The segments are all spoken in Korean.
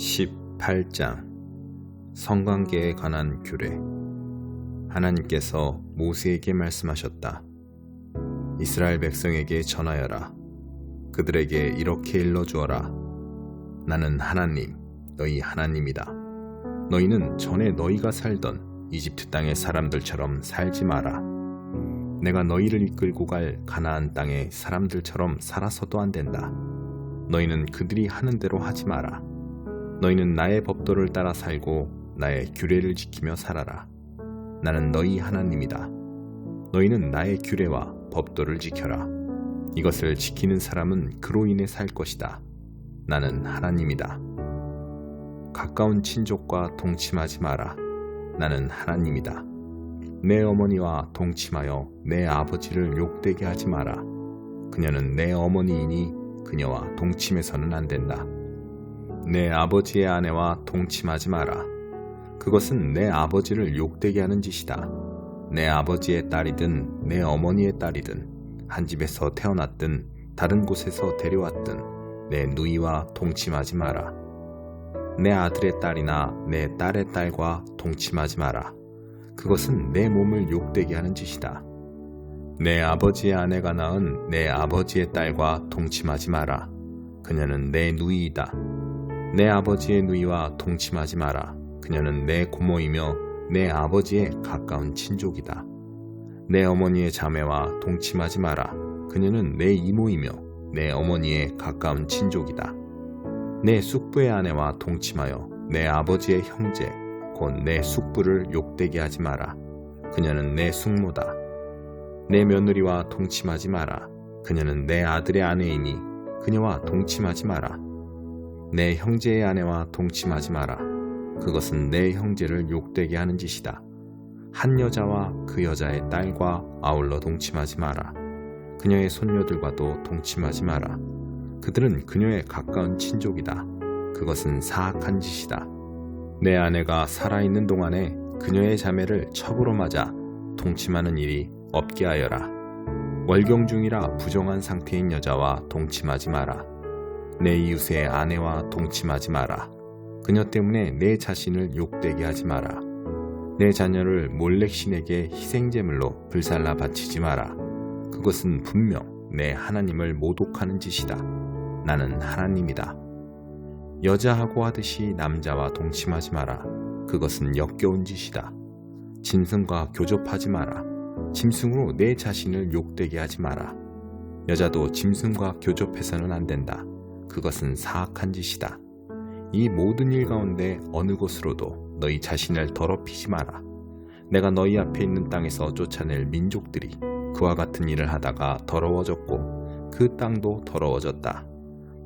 18장 성관계에 관한 규례. 하나님께서 모세에게 말씀하셨다. 이스라엘 백성에게 전하여라. 그들에게 이렇게 일러주어라. 나는 하나님, 너희 하나님이다. 너희는 전에 너희가 살던 이집트 땅의 사람들처럼 살지 마라. 내가 너희를 이끌고 갈 가나안 땅의 사람들처럼 살아서도 안 된다. 너희는 그들이 하는 대로 하지 마라. 너희는 나의 법도를 따라 살고 나의 규례를 지키며 살아라. 나는 너희 하나님이다. 너희는 나의 규례와 법도를 지켜라. 이것을 지키는 사람은 그로 인해 살 것이다. 나는 하나님이다. 가까운 친족과 동침하지 마라. 나는 하나님이다. 내 어머니와 동침하여 내 아버지를 욕되게 하지 마라. 그녀는 내 어머니이니 그녀와 동침해서는 안 된다. 내 아버지의 아내와 동침하지 마라. 그것은 내 아버지를 욕되게 하는 짓이다. 내 아버지의 딸이든 내 어머니의 딸이든 한 집에서 태어났든 다른 곳에서 데려왔든 내 누이와 동침하지 마라. 내 아들의 딸이나 내 딸의 딸과 동침하지 마라. 그것은 내 몸을 욕되게 하는 짓이다. 내 아버지의 아내가 낳은 내 아버지의 딸과 동침하지 마라. 그녀는 내 누이이다. 내 아버지의 누이와 동침하지 마라. 그녀는 내 고모이며 내 아버지의 가까운 친족이다. 내 어머니의 자매와 동침하지 마라. 그녀는 내 이모이며 내 어머니의 가까운 친족이다. 내 숙부의 아내와 동침하여 내 아버지의 형제 곧 내 숙부를 욕되게 하지 마라. 그녀는 내 숙모다. 내 며느리와 동침하지 마라. 그녀는 내 아들의 아내이니 그녀와 동침하지 마라. 내 형제의 아내와 동침하지 마라. 그것은 내 형제를 욕되게 하는 짓이다. 한 여자와 그 여자의 딸과 아울러 동침하지 마라. 그녀의 손녀들과도 동침하지 마라. 그들은 그녀의 가까운 친족이다. 그것은 사악한 짓이다. 내 아내가 살아있는 동안에 그녀의 자매를 첩으로 맞아 동침하는 일이 없게 하여라. 월경 중이라 부정한 상태인 여자와 동침하지 마라. 내 이웃의 아내와 동침하지 마라. 그녀 때문에 내 자신을 욕되게 하지 마라. 내 자녀를 몰렉 신에게 희생제물로 불살라 바치지 마라. 그것은 분명 내 하나님을 모독하는 짓이다. 나는 하나님이다. 여자하고 하듯이 남자와 동침하지 마라. 그것은 역겨운 짓이다. 짐승과 교접하지 마라. 짐승으로 내 자신을 욕되게 하지 마라. 여자도 짐승과 교접해서는 안 된다. 그것은 사악한 짓이다. 이 모든 일 가운데 어느 곳으로도 너희 자신을 더럽히지 마라. 내가 너희 앞에 있는 땅에서 쫓아낼 민족들이 그와 같은 일을 하다가 더러워졌고 그 땅도 더러워졌다.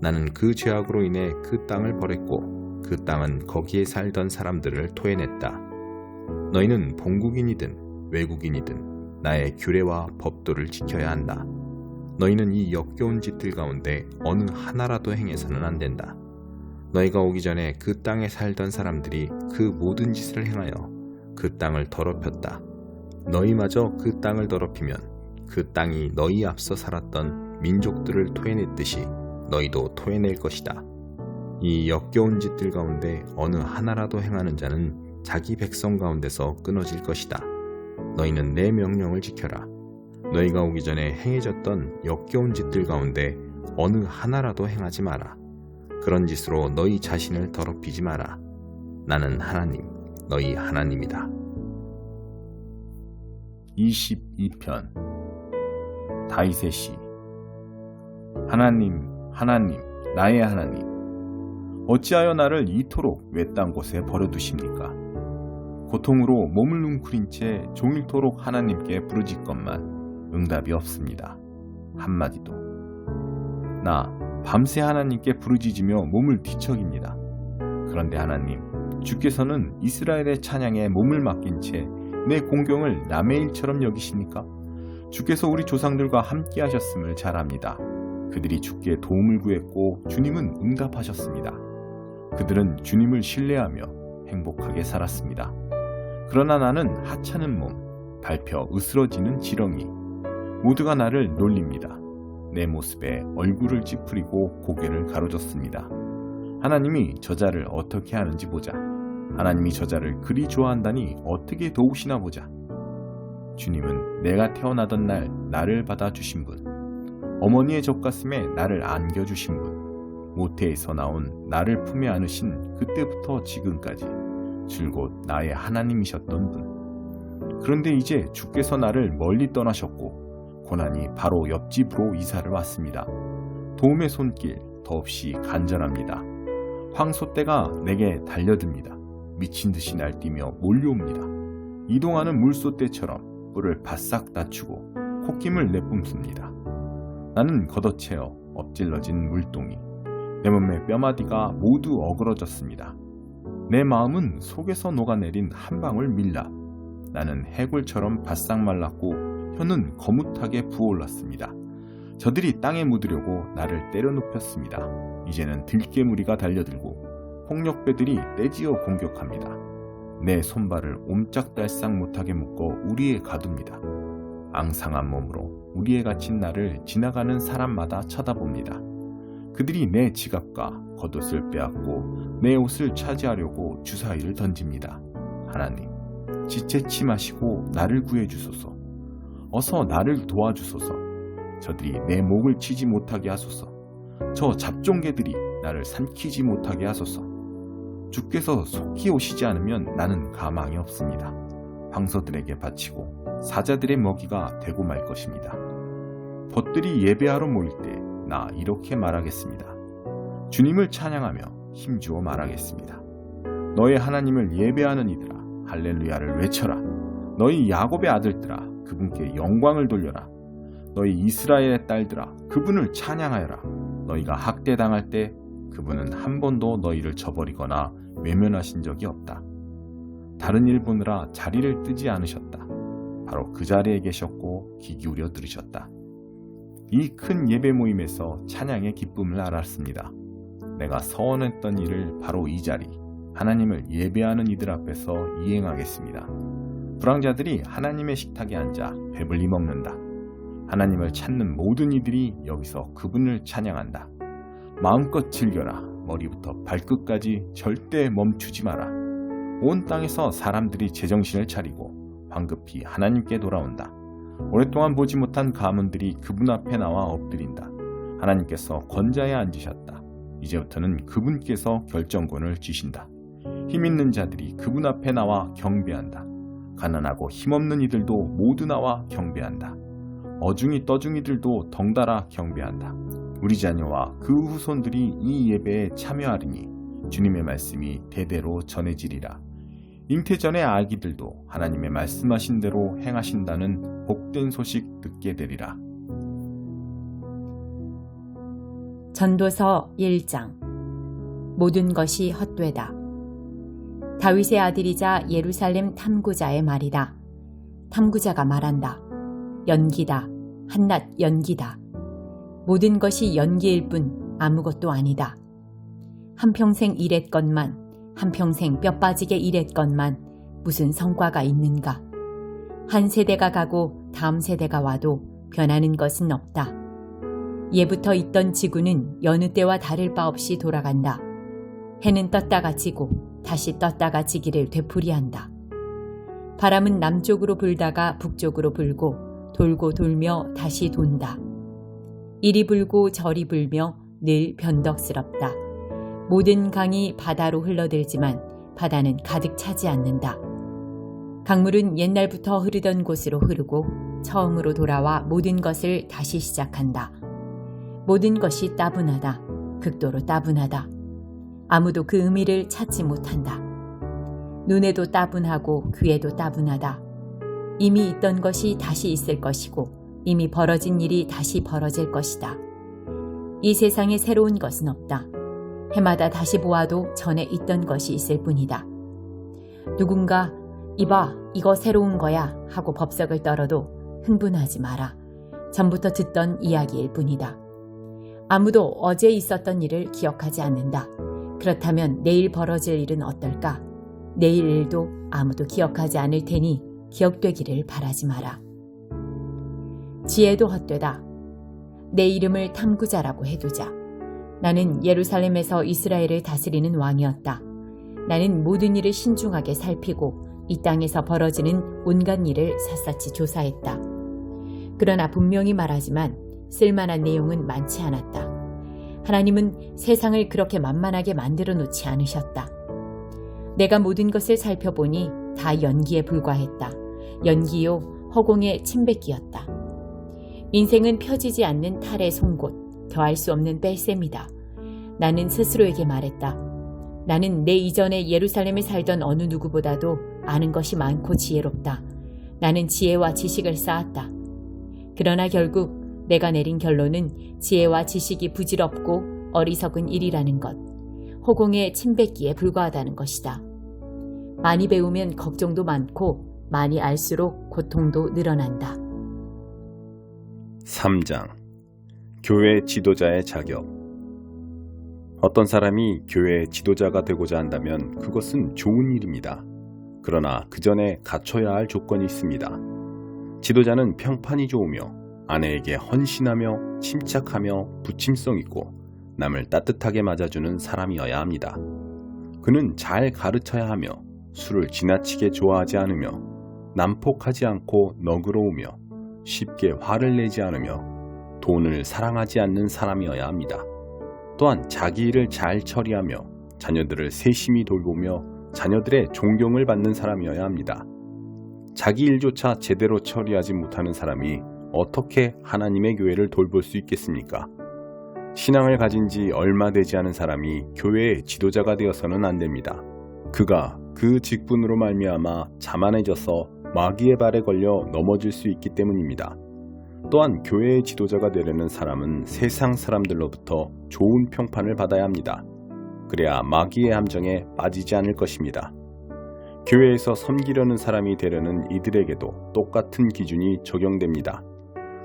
나는 그 죄악으로 인해 그 땅을 벌했고 그 땅은 거기에 살던 사람들을 토해냈다. 너희는 본국인이든 외국인이든 나의 규례와 법도를 지켜야 한다. 너희는 이 역겨운 짓들 가운데 어느 하나라도 행해서는 안 된다. 너희가 오기 전에 그 땅에 살던 사람들이 그 모든 짓을 행하여 그 땅을 더럽혔다. 너희마저 그 땅을 더럽히면 그 땅이 너희 앞서 살았던 민족들을 토해냈듯이 너희도 토해낼 것이다. 이 역겨운 짓들 가운데 어느 하나라도 행하는 자는 자기 백성 가운데서 끊어질 것이다. 너희는 내 명령을 지켜라. 너희가 오기 전에 행해졌던 역겨운 짓들 가운데 어느 하나라도 행하지 마라. 그런 짓으로 너희 자신을 더럽히지 마라. 나는 하나님, 너희 하나님이다. 22편 다윗의 시. 하나님, 하나님, 나의 하나님, 어찌하여 나를 이토록 외딴 곳에 버려두십니까? 고통으로 몸을 웅크린 채 종일토록 하나님께 부르짖건만 응답이 없습니다. 한마디도. 나 밤새 하나님께 부르짖으며 몸을 뒤척입니다. 그런데 하나님, 주께서는 이스라엘의 찬양에 몸을 맡긴 채 내 공경을 남의 일처럼 여기십니까? 주께서 우리 조상들과 함께 하셨음을 잘 압니다. 그들이 주께 도움을 구했고 주님은 응답하셨습니다. 그들은 주님을 신뢰하며 행복하게 살았습니다. 그러나 나는 하찮은 몸, 밟혀 으스러지는 지렁이, 모두가 나를 놀립니다. 내 모습에 얼굴을 찌푸리고 고개를 가로젓습니다. 하나님이 저자를 어떻게 하는지 보자. 하나님이 저자를 그리 좋아한다니 어떻게 도우시나 보자. 주님은 내가 태어나던 날 나를 받아주신 분, 어머니의 젖가슴에 나를 안겨주신 분, 모태에서 나온 나를 품에 안으신 그때부터 지금까지 줄곧 나의 하나님이셨던 분. 그런데 이제 주께서 나를 멀리 떠나셨고 고난이 바로 옆집으로 이사를 왔습니다. 도움의 손길 더없이 간절합니다. 황소떼가 내게 달려듭니다. 미친 듯이 날뛰며 몰려옵니다. 이동하는 물소떼처럼 뿔을 바싹 낮추고 콧김을 내뿜습니다. 나는 걷어채어 엎질러진 물동이, 내 몸의 뼈마디가 모두 어그러졌습니다. 내 마음은 속에서 녹아내린 한 방울 밀랍. 나는 해골처럼 바싹 말랐고 혀는 거뭇하게 부어올랐습니다. 저들이 땅에 묻으려고 나를 때려눕혔습니다. 이제는 들깨무리가 달려들고 폭력배들이 떼지어 공격합니다. 내 손발을 옴짝달싹 못하게 묶어 우리에 가둡니다. 앙상한 몸으로 우리에 갇힌 나를 지나가는 사람마다 쳐다봅니다. 그들이 내 지갑과 겉옷을 빼앗고 내 옷을 차지하려고 주사위를 던집니다. 하나님, 지체치 마시고 나를 구해주소서. 어서 나를 도와주소서. 저들이 내 목을 치지 못하게 하소서. 저 잡종개들이 나를 삼키지 못하게 하소서. 주께서 속히 오시지 않으면 나는 가망이 없습니다. 황소들에게 바치고 사자들의 먹이가 되고 말 것입니다. 벗들이 예배하러 모일 때 나 이렇게 말하겠습니다. 주님을 찬양하며 힘주어 말하겠습니다. 너의 하나님을 예배하는 이들아, 할렐루야를 외쳐라. 너희 야곱의 아들들아, 그분께 영광을 돌려라. 너희 이스라엘의 딸들아, 그분을 찬양하여라. 너희가 학대당할 때 그분은 한 번도 너희를 저버리거나 외면하신 적이 없다. 다른 일 보느라 자리를 뜨지 않으셨다. 바로 그 자리에 계셨고 귀 기울여 들으셨다. 이 큰 예배 모임에서 찬양의 기쁨을 알았습니다. 내가 서원했던 일을 바로 이 자리, 하나님을 예배하는 이들 앞에서 이행하겠습니다. 불황자들이 하나님의 식탁에 앉아 배불리 먹는다. 하나님을 찾는 모든 이들이 여기서 그분을 찬양한다. 마음껏 즐겨라. 머리부터 발끝까지 절대 멈추지 마라. 온 땅에서 사람들이 제정신을 차리고 황급히 하나님께 돌아온다. 오랫동안 보지 못한 가문들이 그분 앞에 나와 엎드린다. 하나님께서 권자에 앉으셨다. 이제부터는 그분께서 결정권을 쥐신다. 힘있는 자들이 그분 앞에 나와 경배한다. 가난하고 힘없는 이들도 모두 나와 경배한다. 어중이 떠중이들도 덩달아 경배한다. 우리 자녀와 그 후손들이 이 예배에 참여하리니 주님의 말씀이 대대로 전해지리라. 잉태전의 아기들도 하나님의 말씀하신 대로 행하신다는 복된 소식 듣게 되리라. 전도서 1장. 모든 것이 헛되다. 다윗의 아들이자 예루살렘 탐구자의 말이다. 탐구자가 말한다. 연기다. 한낱 연기다. 모든 것이 연기일 뿐 아무것도 아니다. 한평생 일했건만, 한평생 뼈 빠지게 일했건만 무슨 성과가 있는가. 한 세대가 가고 다음 세대가 와도 변하는 것은 없다. 예부터 있던 지구는 여느 때와 다를 바 없이 돌아간다. 해는 떴다가 지고 다시 떴다가 지기를 되풀이한다. 바람은 남쪽으로 불다가 북쪽으로 불고 돌고 돌며 다시 돈다. 이리 불고 저리 불며 늘 변덕스럽다. 모든 강이 바다로 흘러들지만 바다는 가득 차지 않는다. 강물은 옛날부터 흐르던 곳으로 흐르고 처음으로 돌아와 모든 것을 다시 시작한다. 모든 것이 따분하다. 극도로 따분하다. 아무도 그 의미를 찾지 못한다. 눈에도 따분하고 귀에도 따분하다. 이미 있던 것이 다시 있을 것이고 이미 벌어진 일이 다시 벌어질 것이다. 이 세상에 새로운 것은 없다. 해마다 다시 보아도 전에 있던 것이 있을 뿐이다. 누군가 이봐 이거 새로운 거야 하고 법석을 떨어도 흥분하지 마라. 전부터 듣던 이야기일 뿐이다. 아무도 어제 있었던 일을 기억하지 않는다. 그렇다면 내일 벌어질 일은 어떨까? 내일 일도 아무도 기억하지 않을 테니 기억되기를 바라지 마라. 지혜도 헛되다. 내 이름을 탐구자라고 해두자. 나는 예루살렘에서 이스라엘을 다스리는 왕이었다. 나는 모든 일을 신중하게 살피고 이 땅에서 벌어지는 온갖 일을 샅샅이 조사했다. 그러나 분명히 말하지만 쓸만한 내용은 많지 않았다. 하나님은 세상을 그렇게 만만하게 만들어 놓지 않으셨다. 내가 모든 것을 살펴보니 다 연기에 불과했다. 연기요, 허공의 침뱉기였다. 인생은 펴지지 않는 탈의 송곳, 더할 수 없는 뺄셈이다. 나는 스스로에게 말했다. 나는 내 이전에 예루살렘에 살던 어느 누구보다도 아는 것이 많고 지혜롭다. 나는 지혜와 지식을 쌓았다. 그러나 결국 내가 내린 결론은 지혜와 지식이 부질없고 어리석은 일이라는 것, 허공의 침뱉기에 불과하다는 것이다. 많이 배우면 걱정도 많고 많이 알수록 고통도 늘어난다. 3장. 교회 지도자의 자격. 어떤 사람이 교회 지도자가 되고자 한다면 그것은 좋은 일입니다. 그러나 그 전에 갖춰야 할 조건이 있습니다. 지도자는 평판이 좋으며 아내에게 헌신하며 침착하며 부침성 있고 남을 따뜻하게 맞아주는 사람이어야 합니다. 그는 잘 가르쳐야 하며 술을 지나치게 좋아하지 않으며 난폭하지 않고 너그러우며 쉽게 화를 내지 않으며 돈을 사랑하지 않는 사람이어야 합니다. 또한 자기 일을 잘 처리하며 자녀들을 세심히 돌보며 자녀들의 존경을 받는 사람이어야 합니다. 자기 일조차 제대로 처리하지 못하는 사람이 어떻게 하나님의 교회를 돌볼 수 있겠습니까? 신앙을 가진 지 얼마 되지 않은 사람이 교회의 지도자가 되어서는 안 됩니다. 그가 그 직분으로 말미암아 자만해져서 마귀의 발에 걸려 넘어질 수 있기 때문입니다. 또한 교회의 지도자가 되려는 사람은 세상 사람들로부터 좋은 평판을 받아야 합니다. 그래야 마귀의 함정에 빠지지 않을 것입니다. 교회에서 섬기려는 사람이 되려는 이들에게도 똑같은 기준이 적용됩니다.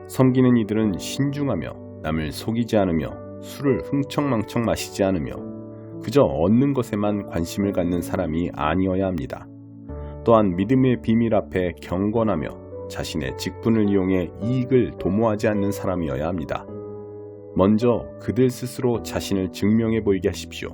섬기는 이들은 신중하며 남을 속이지 않으며 술을 흥청망청 마시지 않으며 그저 얻는 것에만 관심을 갖는 사람이 아니어야 합니다. 또한 믿음의 비밀 앞에 경건하며 자신의 직분을 이용해 이익을 도모하지 않는 사람이어야 합니다. 먼저 그들 스스로 자신을 증명해 보이게 하십시오.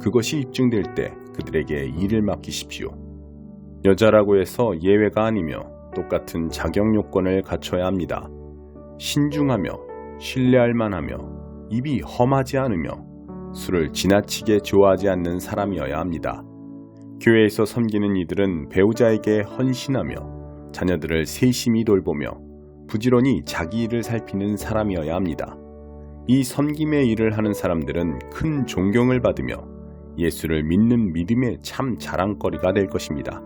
그것이 입증될 때 그들에게 일을 맡기십시오. 여자라고 해서 예외가 아니며 똑같은 자격 요건을 갖춰야 합니다. 신중하며 신뢰할 만하며 입이 험하지 않으며 술을 지나치게 좋아하지 않는 사람이어야 합니다. 교회에서 섬기는 이들은 배우자에게 헌신하며 자녀들을 세심히 돌보며 부지런히 자기 일을 살피는 사람이어야 합니다. 이 섬김의 일을 하는 사람들은 큰 존경을 받으며 예수를 믿는 믿음의 참 자랑거리가 될 것입니다.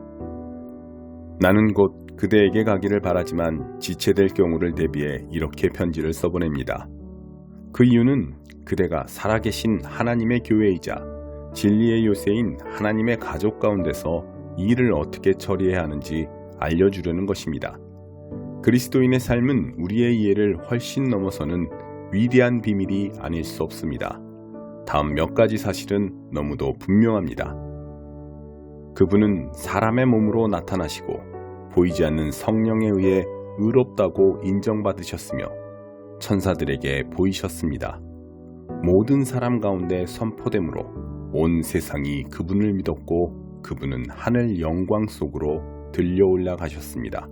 나는 곧 그대에게 가기를 바라지만 지체될 경우를 대비해 이렇게 편지를 써보냅니다. 그 이유는 그대가 살아계신 하나님의 교회이자 진리의 요새인 하나님의 가족 가운데서 이 일을 어떻게 처리해야 하는지 알려주려는 것입니다. 그리스도인의 삶은 우리의 이해를 훨씬 넘어서는 위대한 비밀이 아닐 수 없습니다. 다음 몇 가지 사실은 너무도 분명합니다. 그분은 사람의 몸으로 나타나시고 보이지 않는 성령에 의해 의롭다고 인정받으셨으며 천사들에게 보이셨습니다. 모든 사람 가운데 선포됨으로 온 세상이 그분을 믿었고 그분은 하늘 영광 속으로 들려 올라가셨습니다.